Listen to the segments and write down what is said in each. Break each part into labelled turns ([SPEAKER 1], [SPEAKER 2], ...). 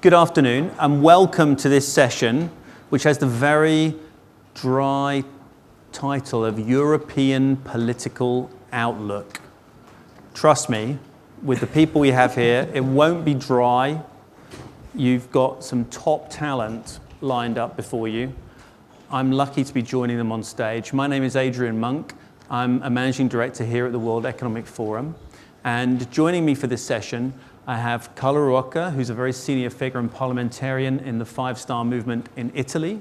[SPEAKER 1] Good afternoon and welcome to this session, which has the very dry title of European Political Outlook. Trust me, with the people we have here, it won't be dry. You've got some top talent lined up before you. I'm lucky to be joining them on stage. My name is Adrian Monck. I'm a managing director here at the World Economic Forum. And joining me for this session, I have Carla Ruocco, who's a very senior figure and parliamentarian in the Five-Star Movement in Italy.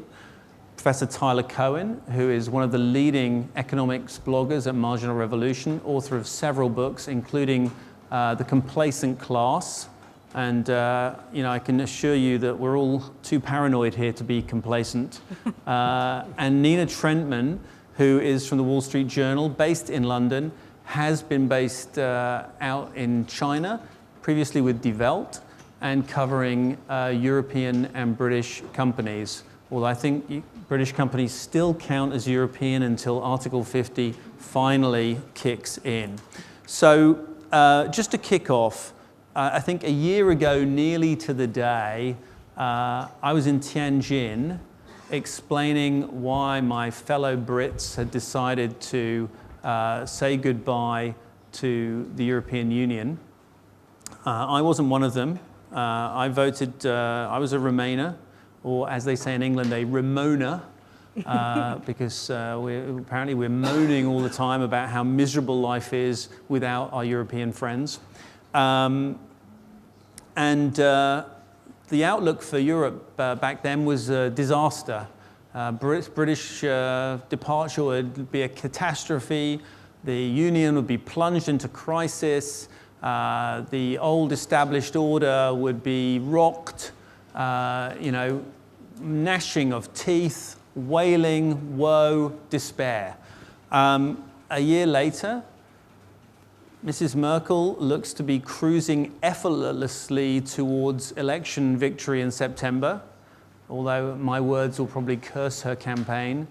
[SPEAKER 1] Professor Tyler Cowen, who is one of the leading economics bloggers at Marginal Revolution, author of several books, including The Complacent Class. And I can assure you that we're all too paranoid here to be complacent. And Nina Trentman, who is from the Wall Street Journal, based in London, has been based out in China, previously with Die Welt, and covering European and British companies. Well, I think British companies still count as European until Article 50 finally kicks in. So just to kick off, I think a year ago, nearly to the day, I was in Tianjin explaining why my fellow Brits had decided to say goodbye to the European Union. I wasn't one of them. I voted, I was a Remainer, or as they say in England, a Remona, because apparently we're moaning all the time about how miserable life is without our European friends. The outlook for Europe back then was a disaster. British departure would be a catastrophe. The Union would be plunged into crisis. The old established order would be rocked, gnashing of teeth, wailing, woe, despair. A year later, Mrs. Merkel looks to be cruising effortlessly towards election victory in September, although my words will probably curse her campaign.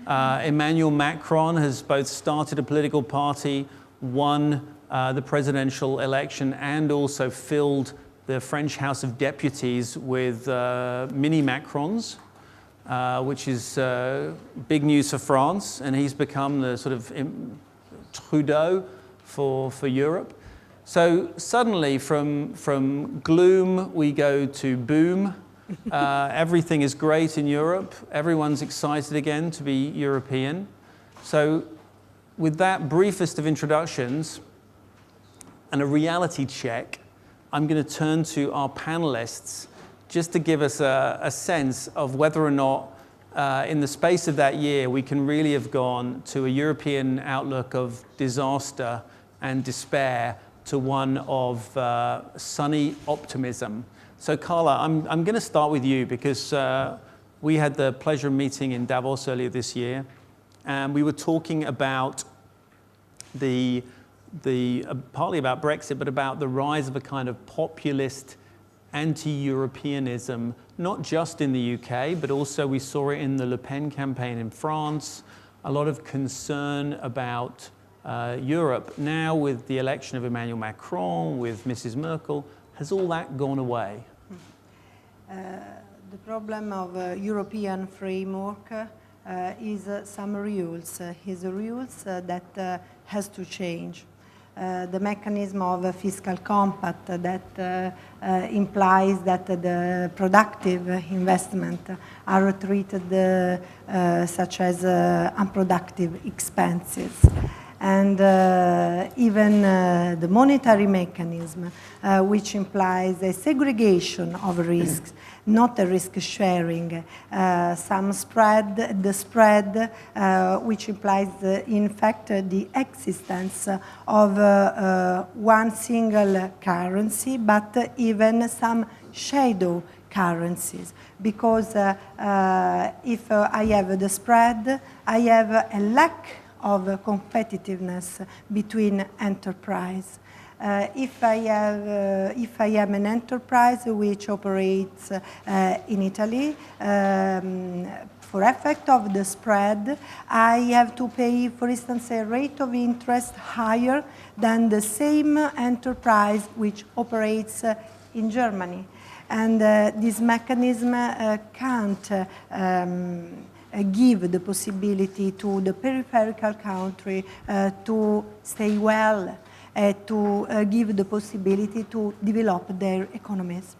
[SPEAKER 1] Emmanuel Macron has both started a political party, won the presidential election, and also filled the French House of Deputies with mini Macrons, which is big news for France, and he's become the sort of Trudeau for Europe. So suddenly from gloom we go to boom. Everything is great in Europe. Everyone's excited again to be European. So with that briefest of introductions and a reality check, I'm going to turn to our panelists just to give us a sense of whether or not in the space of that year we can really have gone to a European outlook of disaster and despair to one of sunny optimism. So Carla, I'm going to start with you because we had the pleasure of meeting in Davos earlier this year, and we were talking about partly about Brexit, but about the rise of a kind of populist anti-Europeanism, not just in the UK, but also we saw it in the Le Pen campaign in France, a lot of concern about Europe. Now with the election of Emmanuel Macron, with Mrs. Merkel, has all that gone away?
[SPEAKER 2] The problem of European framework is some rules. His rules that has to change. The mechanism of a fiscal compact that implies that the productive investment are treated such as unproductive expenses. And even the monetary mechanism, which implies a segregation of risks, not a risk sharing. Some spread, which implies, in fact, the existence of one single currency, but even some shadow currencies. Because if I have the spread, I have a lack of competitiveness between enterprise. If I am an enterprise which operates in Italy, for effect of the spread, I have to pay, for instance, a rate of interest higher than the same enterprise which operates in Germany. And this mechanism can't give the possibility to the peripheral country to stay well, to give the possibility to develop their economies.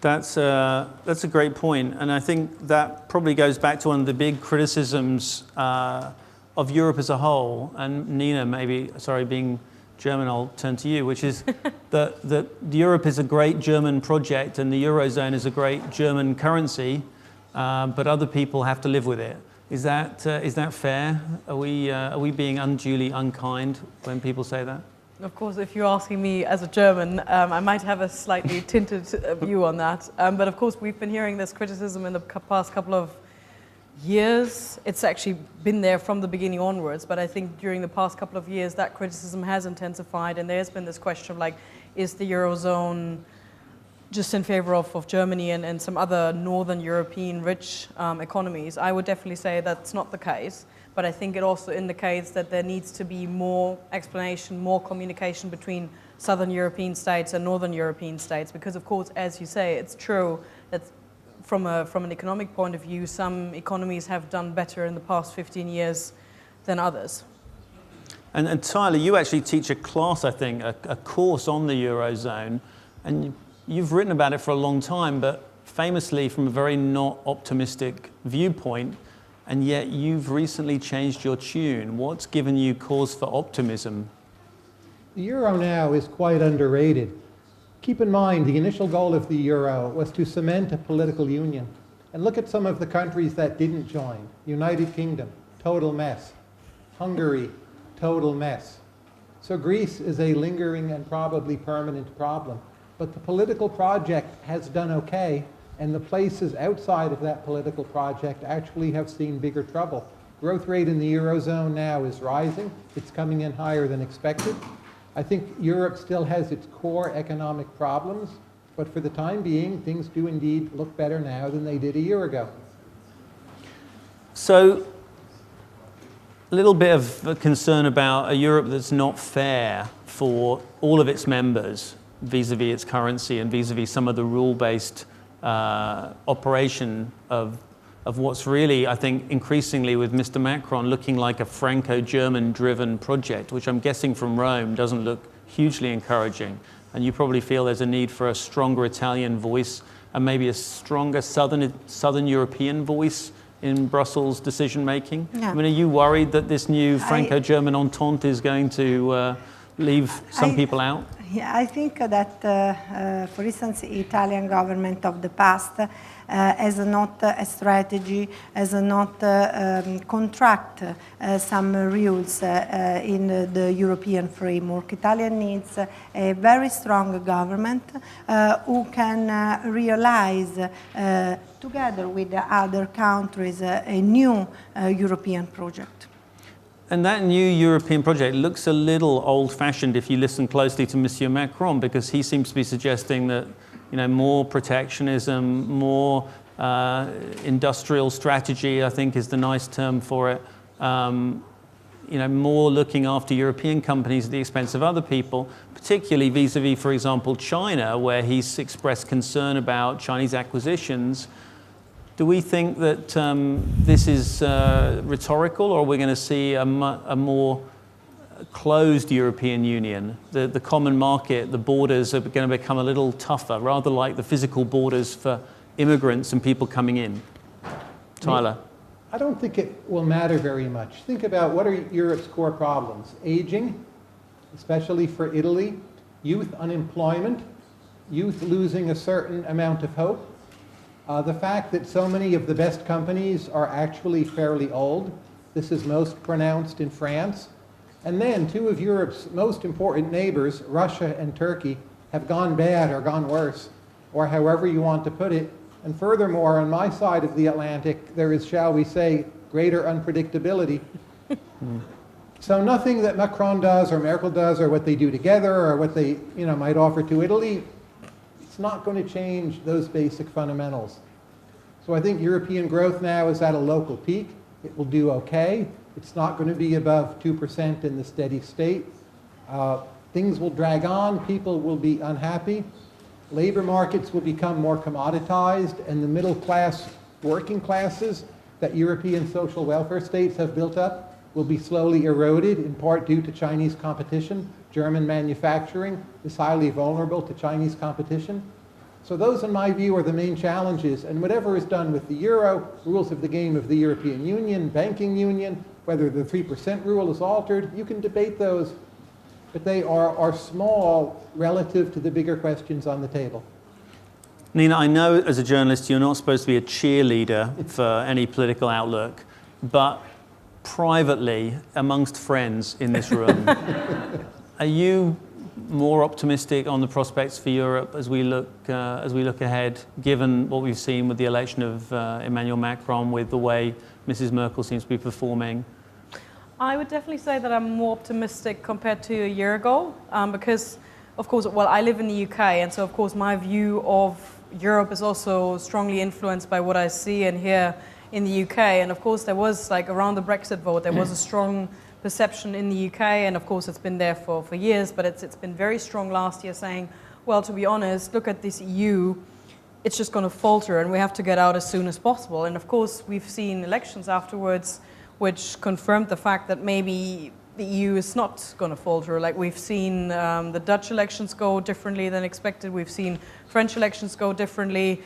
[SPEAKER 1] That's a great point, and I think that probably goes back to one of the big criticisms of Europe as a whole. And Nina, maybe, sorry, being German, I'll turn to you, which is that Europe is a great German project and the Eurozone is a great German currency, but other people have to live with it. Is that fair? Are we being unduly unkind when people say that?
[SPEAKER 3] Of course, if you're asking me as a German, I might have a slightly tinted view on that. But of course, we've been hearing this criticism in the past couple of years. It's actually been there from the beginning onwards. But I think during the past couple of years, that criticism has intensified. And there's been this question of like, is the Eurozone just in favor of Germany and some other Northern European rich economies? I would definitely say that's not the case. But I think it also indicates that there needs to be more explanation, more communication between Southern European states and Northern European states. Because, of course, as you say, it's true that from an economic point of view, some economies have done better in the past 15 years than others.
[SPEAKER 1] And Tyler, you actually teach a class, I think, a course on the Eurozone. And you've written about it for a long time, but famously from a very not optimistic viewpoint. And yet you've recently changed your tune. What's given you cause for optimism?
[SPEAKER 4] The euro now is quite underrated. Keep in mind, the initial goal of the euro was to cement a political union. And look at some of the countries that didn't join. United Kingdom, total mess. Hungary, total mess. So Greece is a lingering and probably permanent problem. But the political project has done okay. And the places outside of that political project actually have seen bigger trouble. Growth rate in the Eurozone now is rising. It's coming in higher than expected. I think Europe still has its core economic problems, but for the time being, things do indeed look better now than they did a year ago.
[SPEAKER 1] So, a little bit of concern about a Europe that's not fair for all of its members, vis-a-vis its currency and vis-a-vis some of the rule-based operation of what's really, I think, increasingly with Mr. Macron looking like a Franco-German driven project, which I'm guessing from Rome doesn't look hugely encouraging. And you probably feel there's a need for a stronger Italian voice and maybe a stronger Southern European voice in Brussels decision making. Yeah. I mean, are you worried that this new Franco-German entente is going to leave some people out?
[SPEAKER 2] Yeah, I think that, for instance, the Italian government of the past has not a strategy, has not contract some rules in the European framework. Italian needs a very strong government who can realize, together with the other countries, a new European project.
[SPEAKER 1] And that new European project looks a little old-fashioned if you listen closely to Monsieur Macron, because he seems to be suggesting that, you know, more protectionism, more industrial strategy, I think is the nice term for it. You know, more looking after European companies at the expense of other people, particularly vis-a-vis, for example, China, where he's expressed concern about Chinese acquisitions. Do we think that this is rhetorical, or are we going to see a more closed European Union? The common market, the borders are going to become a little tougher, rather like the physical borders for immigrants and people coming in. Tyler?
[SPEAKER 4] I don't think it will matter very much. Think about what are Europe's core problems. Aging, especially for Italy, youth unemployment, youth losing a certain amount of hope. The fact that so many of the best companies are actually fairly old. This is most pronounced in France. And then two of Europe's most important neighbors, Russia and Turkey, have gone bad or gone worse, or however you want to put it. And furthermore, on my side of the Atlantic, there is, shall we say, greater unpredictability. So nothing that Macron does or Merkel does or what they do together or what they might offer to Italy, it's not going to change those basic fundamentals. So I think European growth now is at a local peak. It will do okay. It's not going to be above 2% in the steady state. Things will drag on. People will be unhappy. Labor markets will become more commoditized, and the middle class, working classes that European social welfare states have built up will be slowly eroded, in part due to Chinese competition. German manufacturing is highly vulnerable to Chinese competition. So those, in my view, are the main challenges. And whatever is done with the euro, rules of the game of the European Union, banking union, whether the 3% rule is altered, you can debate those, but they are small relative to the bigger questions on the table.
[SPEAKER 1] Nina, I know as a journalist you're not supposed to be a cheerleader for any political outlook, but privately, amongst friends in this room, are you more optimistic on the prospects for Europe as we look ahead, given what we've seen with the election of Emmanuel Macron, with the way Mrs. Merkel seems to be performing?
[SPEAKER 3] I would definitely say that I'm more optimistic compared to a year ago, because, of course, well, I live in the UK, and so, of course, my view of Europe is also strongly influenced by what I see and hear in the UK. And, of course, there was, like, around the Brexit vote, there was a strong perception in the UK, and, of course, it's been there for years, but it's been very strong last year, saying, well, to be honest, look at this EU, it's just going to falter, and we have to get out as soon as possible. And, of course, we've seen elections afterwards which confirmed the fact that maybe the EU is not going to falter. Like, we've seen the Dutch elections go differently than expected. We've seen French elections go differently.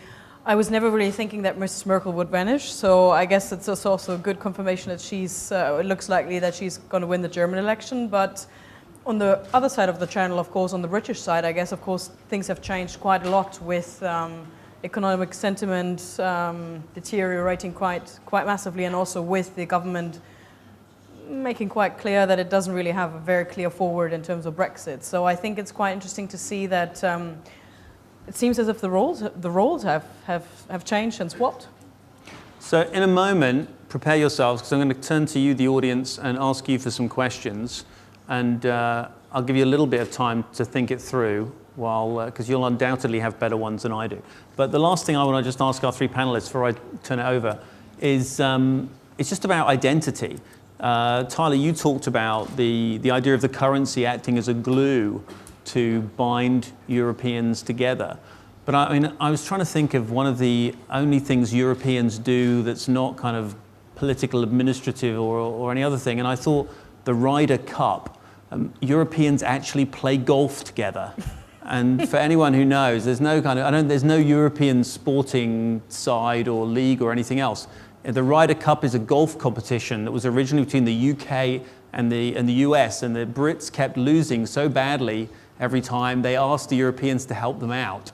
[SPEAKER 3] I was never really thinking that Mrs. Merkel would vanish, so I guess it's also a good confirmation that it looks likely that she's going to win the German election. But on the other side of the channel, of course, on the British side, I guess, of course, things have changed quite a lot with economic sentiment deteriorating quite massively, and also with the government making quite clear that it doesn't really have a very clear forward in terms of Brexit. So I think it's quite interesting to see that it seems as if the roles have changed and swapped.
[SPEAKER 1] So in a moment, prepare yourselves, because I'm going to turn to you, the audience, and ask you for some questions. And I'll give you a little bit of time to think it through, because you'll undoubtedly have better ones than I do. But the last thing I want to just ask our three panelists before I turn it over is it's just about identity. Tyler, you talked about the idea of the currency acting as a glue to bind Europeans together. But I was trying to think of one of the only things Europeans do that's not kind of political, administrative, or any other thing, and I thought the Ryder Cup. Europeans actually play golf together. And for anyone who knows, there's no European sporting side or league or anything else. The Ryder Cup is a golf competition that was originally between the UK and the US, and the Brits kept losing so badly every time they asked the Europeans to help them out.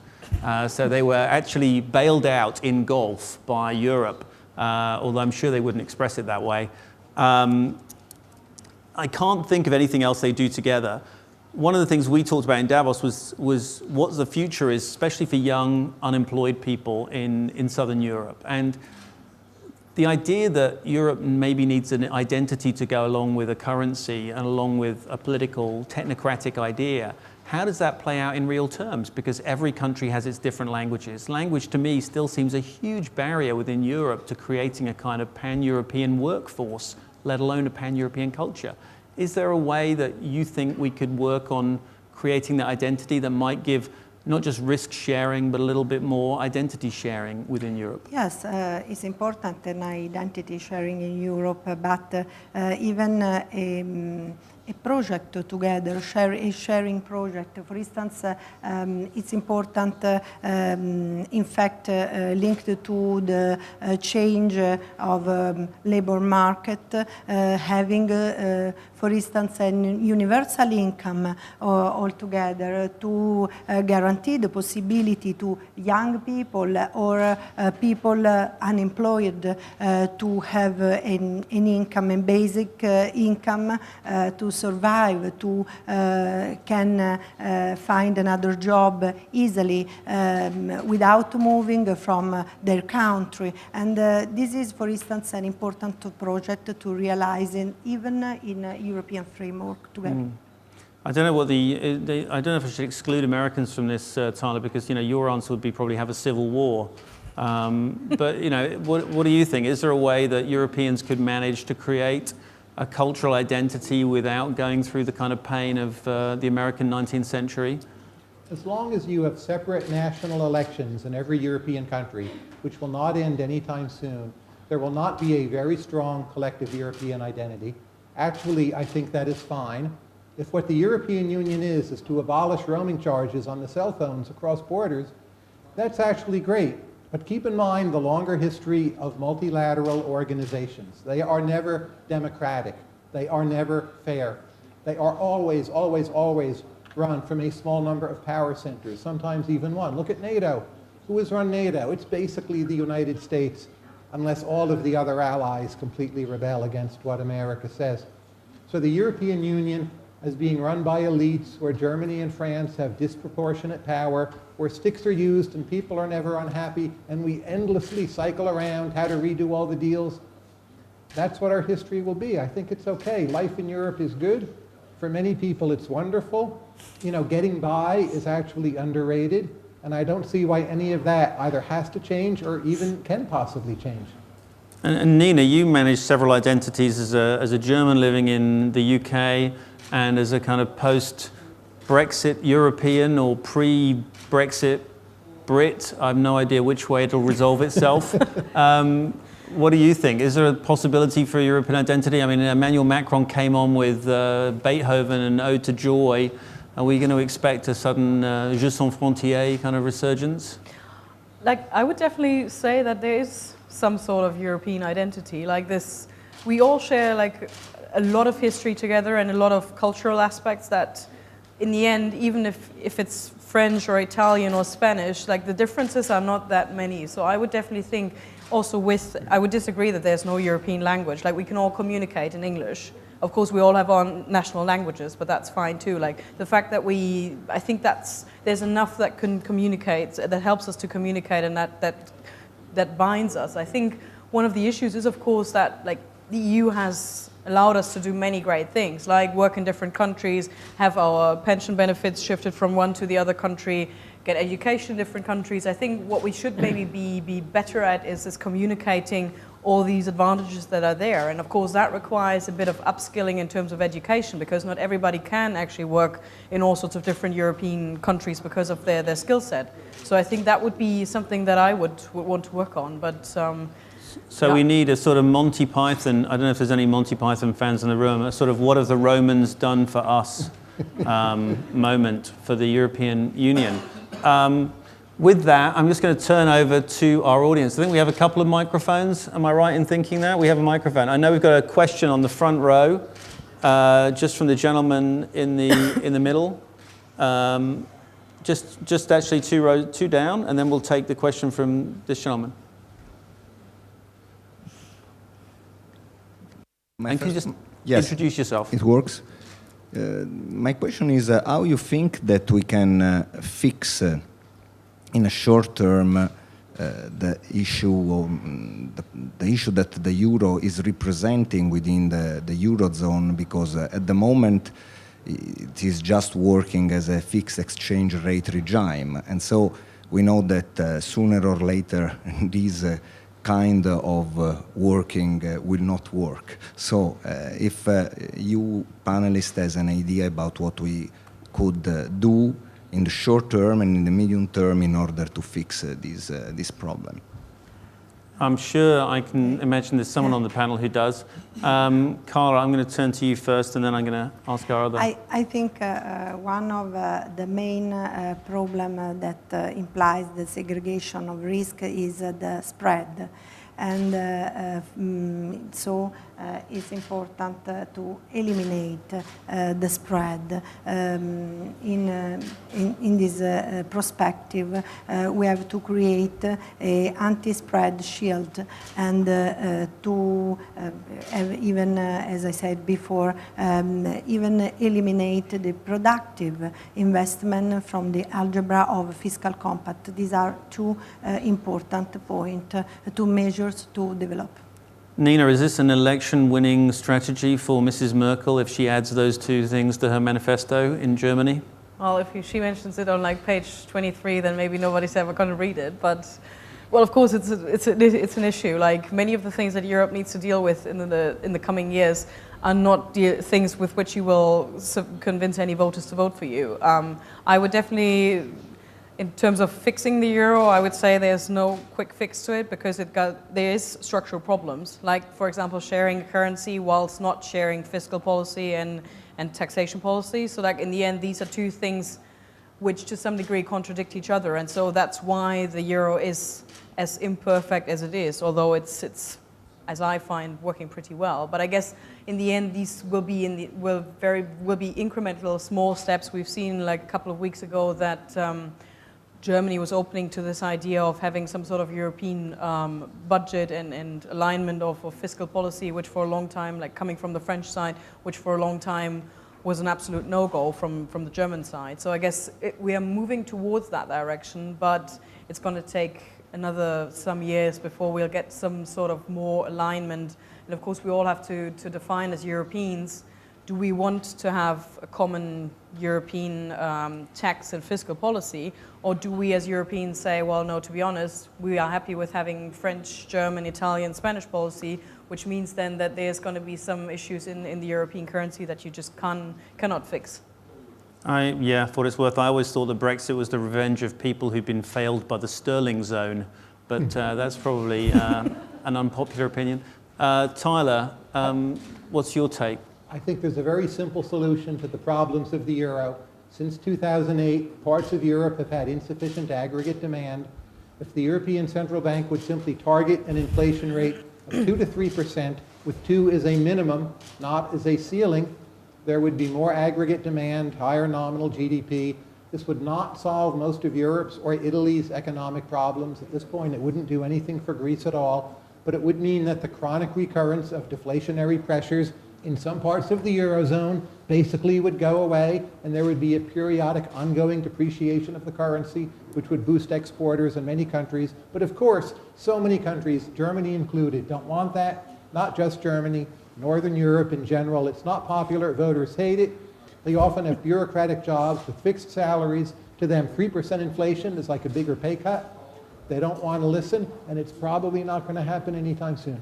[SPEAKER 1] So they were actually bailed out in golf by Europe, although I'm sure they wouldn't express it that way. I can't think of anything else they do together. One of the things we talked about in Davos was what the future is, especially for young, unemployed people in Southern Europe. And the idea that Europe maybe needs an identity to go along with a currency and along with a political, technocratic idea, how does that play out in real terms? Because every country has its different languages. Language, to me, still seems a huge barrier within Europe to creating a kind of pan-European workforce, let alone a pan-European culture. Is there a way that you think we could work on creating that identity that might give not just risk sharing, but a little bit more identity sharing within Europe?
[SPEAKER 2] Yes, it's important an identity sharing in Europe, but even a project together, a sharing project. For instance, it's important, in fact, linked to the change of labor market, having, for instance, a universal income altogether to guarantee the possibility to young people or people unemployed to have an income, a basic income to survive, to can find another job easily without moving from their country. And this is, for instance, an important project to realize even in a European framework together.
[SPEAKER 1] I don't know what I don't know if I should exclude Americans from this, Tyler, because your answer would be probably have a civil war. But what do you think? Is there a way that Europeans could manage to create a cultural identity without going through the kind of pain of the American 19th century?
[SPEAKER 4] As long as you have separate national elections in every European country, which will not end anytime soon, there will not be a very strong collective European identity. Actually, I think that is fine. If what the European Union is to abolish roaming charges on the cell phones across borders, that's actually great. But keep in mind the longer history of multilateral organizations. They are never democratic. They are never fair. They are always, always, always run from a small number of power centers, sometimes even one. Look at NATO. Who has run NATO? It's basically the United States, unless all of the other allies completely rebel against what America says. So the European Union is being run by elites where Germany and France have disproportionate power, where sticks are used and people are never unhappy, and we endlessly cycle around how to redo all the deals. That's what our history will be. I think it's okay. Life in Europe is good. For many people, it's wonderful. You know, getting by is actually underrated, and I don't see why any of that either has to change or even can possibly change.
[SPEAKER 1] And Nina, you manage several identities as a German living in the UK and as a kind of post-Brexit European or pre-Brexit Brit. I have no idea which way it'll resolve itself. What do you think? Is there a possibility for a European identity? I mean, Emmanuel Macron came on with Beethoven and Ode to Joy. Are we going to expect a sudden Je sans frontières kind of resurgence?
[SPEAKER 3] Like, I would definitely say that there is some sort of European identity. Like this, we all share like a lot of history together and a lot of cultural aspects that in the end, even if it's French or Italian or Spanish, like the differences are not that many. So I would definitely think also I would disagree that there's no European language. Like we can all communicate in English. Of course, we all have our national languages, but that's fine too. Like the fact that I think there's enough that can communicate, that helps us to communicate, and that binds us. I think one of the issues is, of course, that like the EU has allowed us to do many great things, like work in different countries, have our pension benefits shifted from one to the other country, get education in different countries. I think what we should maybe be better at is communicating all these advantages that are there. And of course that requires a bit of upskilling in terms of education, because not everybody can actually work in all sorts of different European countries because of their skill set. So I think that would be something that I would want to work on. But
[SPEAKER 1] so we need a sort of Monty Python, I don't know if there's any Monty Python fans in the room, a sort of what have the Romans done for us moment for the European Union. With that, I'm just going to turn over to our audience. I think we have a couple of microphones. Am I right in thinking that? We have a microphone. I know we've got a question on the front row, just from the gentleman in the middle. Just actually two down, and then we'll take the question from this gentleman. And can you just introduce yourself?
[SPEAKER 5] It works. My question is how you think that we can fix in a short term the issue that the euro is representing within the eurozone, because at the moment it is just working as a fixed exchange rate regime, and so we know that sooner or later this kind of working will not work. So if you panelists has an idea about what we could do in the short term and in the medium term in order to fix this problem.
[SPEAKER 1] I'm sure I can imagine there's someone on the panel who does. Carla, I'm going to turn to you first, and then I'm going to ask our other.
[SPEAKER 2] I think one of the main problem that implies the segregation of risk is the spread. And so it's important to eliminate the spread. In this perspective, we have to create an anti-spread shield and to have even, as I said before, even eliminate the productive investment from the algebra of fiscal compact. These are two important points, two measures to develop.
[SPEAKER 1] Nina, is this an election-winning strategy for Mrs. Merkel if she adds those two things to her manifesto in Germany?
[SPEAKER 3] Well, if she mentions it on like page 23, then maybe nobody's ever going to read it. But, well, of course, it's an issue. Like many of the things that Europe needs to deal with in the coming years are not the things with which you will convince any voters to vote for you. I would definitely, in terms of fixing the euro, I would say there's no quick fix to it because there is structural problems, like, for example, sharing currency whilst not sharing fiscal policy and taxation policy. So like in the end, these are two things which to some degree contradict each other. And so that's why the euro is as imperfect as it is, although it's as I find, working pretty well. But I guess in the end, these will be incremental, small steps. We've seen like a couple of weeks ago that Germany was opening to this idea of having some sort of European budget and alignment of fiscal policy, which for a long time, like coming from the French side, which for a long time was an absolute no-go from the German side. So I guess we are moving towards that direction, but it's going to take another some years before we'll get some sort of more alignment. And of course, we all have to define as Europeans, do we want to have a common European tax and fiscal policy, or do we as Europeans say, well, no, to be honest, we are happy with having French, German, Italian, Spanish policy, which means then that there's going to be some issues in the European currency that you just cannot fix.
[SPEAKER 1] Yeah, for what it's worth, I always thought that Brexit was the revenge of people who've been failed by the sterling zone, but that's probably an unpopular opinion. Tyler, what's your take?
[SPEAKER 4] I think there's a very simple solution to the problems of the euro. Since 2008, parts of Europe have had insufficient aggregate demand. If the European Central Bank would simply target an inflation rate of 2 to 3%, with 2 as a minimum, not as a ceiling, there would be more aggregate demand, higher nominal GDP. This would not solve most of Europe's or Italy's economic problems. At this point, it wouldn't do anything for Greece at all, but it would mean that the chronic recurrence of deflationary pressures in some parts of the Eurozone basically would go away, and there would be a periodic ongoing depreciation of the currency, which would boost exporters in many countries. But of course, so many countries, Germany included, don't want that. Not just Germany, Northern Europe in general. It's not popular. Voters hate it. They often have bureaucratic jobs with fixed salaries. To them, 3% inflation is like a bigger pay cut. They don't want to listen, and it's probably not going to happen anytime soon.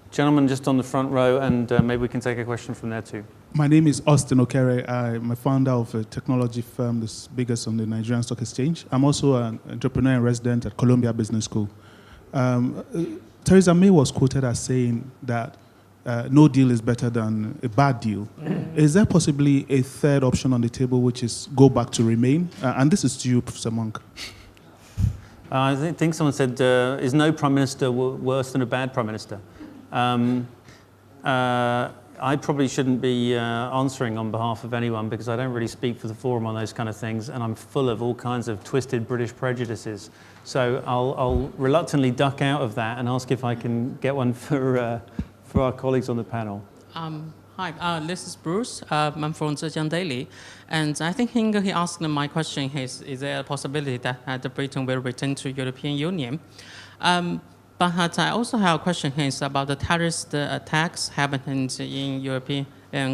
[SPEAKER 1] Gentleman just on the front row, and maybe we can take a question from there too.
[SPEAKER 6] My name is Austin Okere. I'm a founder of a technology firm that's biggest on the Nigerian Stock Exchange. I'm also an entrepreneur and resident at Columbia Business School. Theresa May was quoted as saying that no deal is better than a bad deal. Is there possibly a third option on the table, which is go back to Remain? And this is to you, Professor Monck.
[SPEAKER 1] I think someone said, is no prime minister worse than a bad prime minister? I probably shouldn't be answering on behalf of anyone because I don't really speak for the forum on those kind of things, and I'm full of all kinds of twisted British prejudices. So I'll reluctantly duck out of that and ask if I can get one for our colleagues on the panel.
[SPEAKER 7] Hi, this is Bruce. I'm from Zhejiang Daily, and I think he asked my question is there a possibility that Britain will return to European Union? But I also have a question here about the terrorist attacks happened in European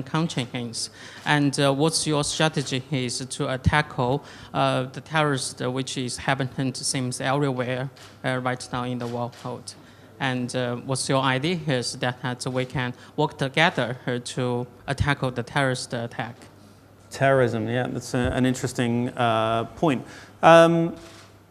[SPEAKER 7] countries, and what's your strategy is to tackle the terrorists which is happening seems everywhere right now in the world? And what's your idea is that we can work together to tackle the terrorist attack?
[SPEAKER 1] Terrorism, yeah, that's an interesting point.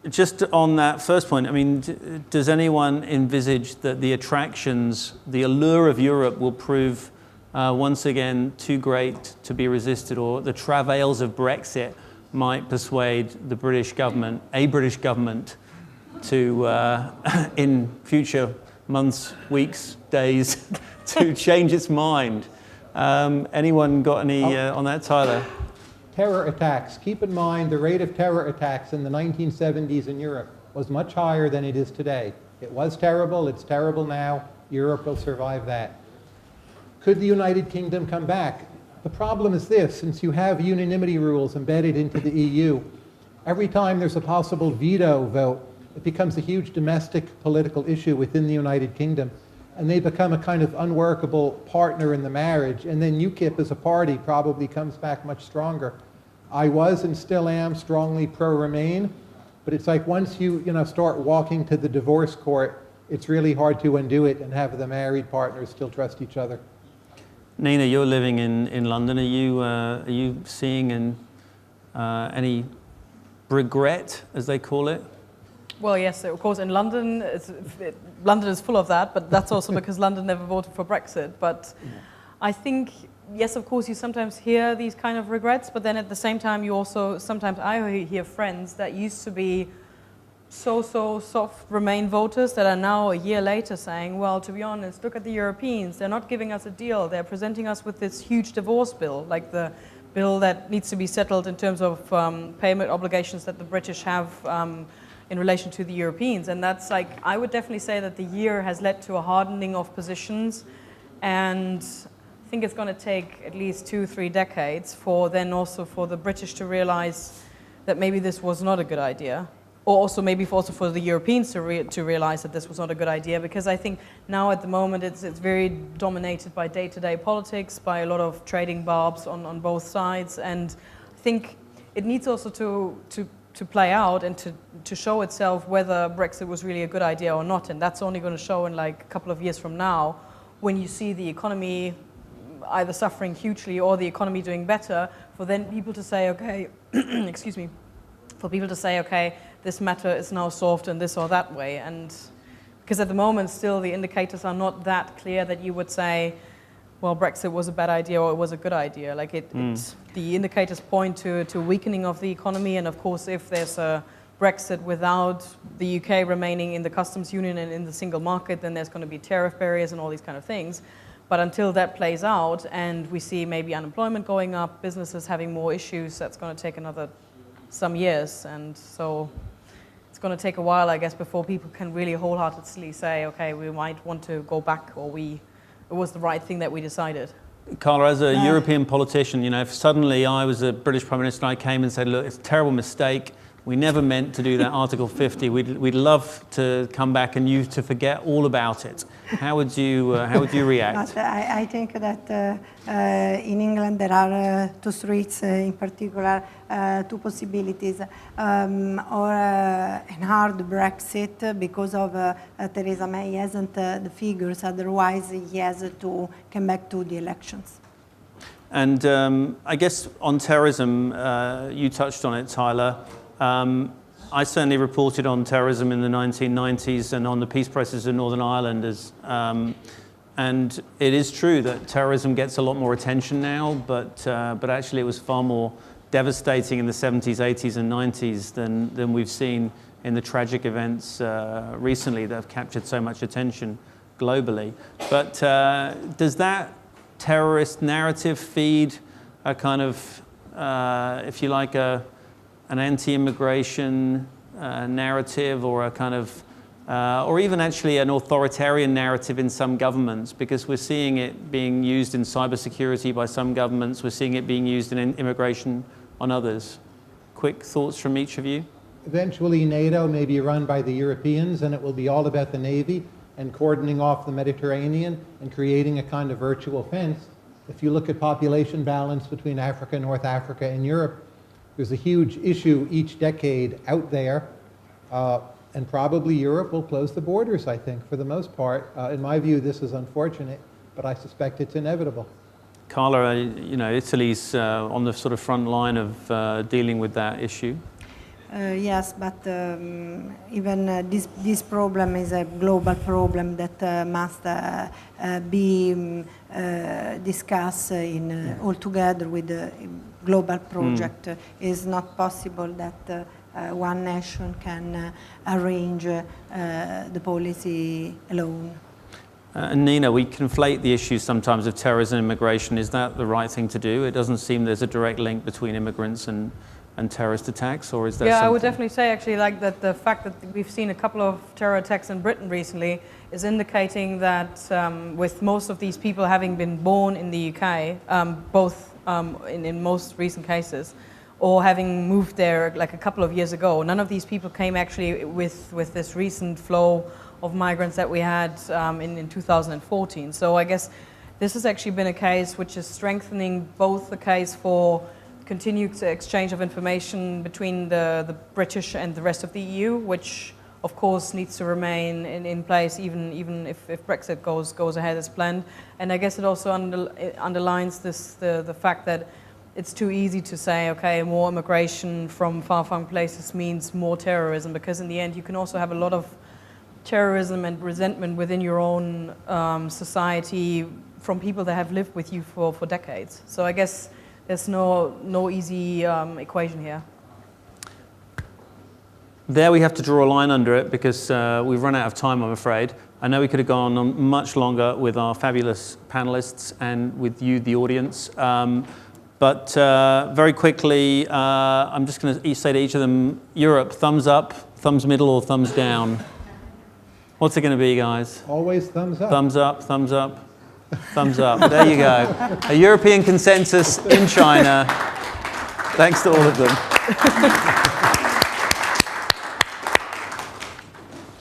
[SPEAKER 1] Just on that first point, I mean, does anyone envisage that the attractions, the allure of Europe will prove once again too great to be resisted, or the travails of Brexit might persuade the British government, a British government, to, in future months, weeks, days, to change its mind? Anyone got any on that, Tyler?
[SPEAKER 4] Terror attacks. Keep in mind the rate of terror attacks in the 1970s in Europe was much higher than it is today. It was terrible, it's terrible now. Europe will survive that. Could the United Kingdom come back? The problem is this: since you have unanimity rules embedded into the EU, every time there's a possible veto vote, it becomes a huge domestic political issue within the United Kingdom, and they become a kind of unworkable partner in the marriage, and then UKIP as a party probably comes back much stronger. I was and still am strongly pro-Remain, but it's like once you start walking to the divorce court, it's really hard to undo it and have the married partners still trust each other.
[SPEAKER 1] Nina, you're living in London. Are you seeing any regret, as they call it?
[SPEAKER 3] Well, yes, of course, in London, London is full of that, but that's also because London never voted for Brexit. But I think, yes, of course, you sometimes hear these kind of regrets, but then at the same time, you also, sometimes I hear friends that used to be so soft Remain voters that are now a year later saying, well, to be honest, look at the Europeans, they're not giving us a deal, they're presenting us with this huge divorce bill, like the bill that needs to be settled in terms of payment obligations that the British have in relation to the Europeans. And that's like, I would definitely say that the year has led to a hardening of positions, and I think it's going to take at least 2-3 decades for then also for the British to realize that maybe this was not a good idea. Or also maybe also for the Europeans to realize that this was not a good idea, because I think now at the moment it's very dominated by day-to-day politics, by a lot of trading barbs on both sides, and I think it needs also to play out and to show itself whether Brexit was really a good idea or not, and that's only going to show in like a couple of years from now, when you see the economy either suffering hugely or the economy doing better, for then people to say, okay, excuse me, for people to say, okay, this matter is now solved in this or that way. And because at the moment still the indicators are not that clear that you would say, well, Brexit was a bad idea or it was a good idea. Like the indicators point to weakening of the economy, and of course if there's a Brexit without the UK remaining in the customs union and in the single market, then there's going to be tariff barriers and all these kind of things. But until that plays out and we see maybe unemployment going up, businesses having more issues, that's going to take some years, and so it's going to take a while, I guess, before people can really wholeheartedly say, okay, we might want to go back, or it was the right thing that we decided.
[SPEAKER 1] Carla, as a European politician, you know, if suddenly I was a British Prime Minister and I came and said, look, it's a terrible mistake, we never meant to do that Article 50, we'd love to come back and you to forget all about it. How would you react?
[SPEAKER 2] But I think that in England there are two streets in particular, two possibilities, or a hard Brexit because of Theresa May hasn't the figures, otherwise he has to come back to the elections.
[SPEAKER 1] And I guess on terrorism, you touched on it, Tyler. I certainly reported on terrorism in the 1990s and on the peace process in Northern Ireland. And it is true that terrorism gets a lot more attention now, but actually it was far more devastating in the 70s, 80s and 90s than we've seen in the tragic events recently that have captured so much attention globally. But does that terrorist narrative feed a kind of, if you like, an anti-immigration narrative, or a kind of, or even actually an authoritarian narrative in some governments? Because we're seeing it being used in cybersecurity by some governments, we're seeing it being used in immigration on others. Quick thoughts from each of you?
[SPEAKER 4] Eventually NATO may be run by the Europeans, and it will be all about the Navy and cordoning off the Mediterranean and creating a kind of virtual fence. If you look at population balance between Africa, North Africa, and Europe, there's a huge issue each decade out there, and probably Europe will close the borders, I think, for the most part. In my view, this is unfortunate, but I suspect it's inevitable.
[SPEAKER 1] Carla, you know, Italy's on the sort of front line of dealing with that issue.
[SPEAKER 2] Yes, but even this problem is a global problem that must be discussed all together with the global project. It's not possible that one nation can arrange the policy alone.
[SPEAKER 1] And Nina, we conflate the issues sometimes of terrorism and immigration. Is that the right thing to do? It doesn't seem there's a direct link between immigrants and terrorist attacks, or is there something?
[SPEAKER 3] I would definitely say actually like that the fact that we've seen a couple of terror attacks in Britain recently is indicating that with most of these people having been born in the UK, both in most recent cases, or having moved there like a couple of years ago, none of these people came actually with this recent flow of migrants that we had in 2014. So I guess this has actually been a case which is strengthening both the case for continued exchange of information between the British and the rest of the EU, which of course, needs to remain in place even if Brexit goes ahead as planned. And I guess it also it underlines the fact that it's too easy to say, okay, more immigration from far-flung places means more terrorism, because in the end you can also have a lot of terrorism and resentment within your own society from people that have lived with you for decades. So I guess there's no easy equation here.
[SPEAKER 1] There we have to draw a line under it because we've run out of time, I'm afraid. I know we could have gone on much longer with our fabulous panelists and with you, the audience. But very quickly, I'm just going to say to each of them, Europe, thumbs up, thumbs middle, or thumbs down? What's it going to be, guys?
[SPEAKER 4] Always thumbs up.
[SPEAKER 1] Thumbs up, thumbs up, thumbs up. There you go. A European consensus in China. Thanks to all of them.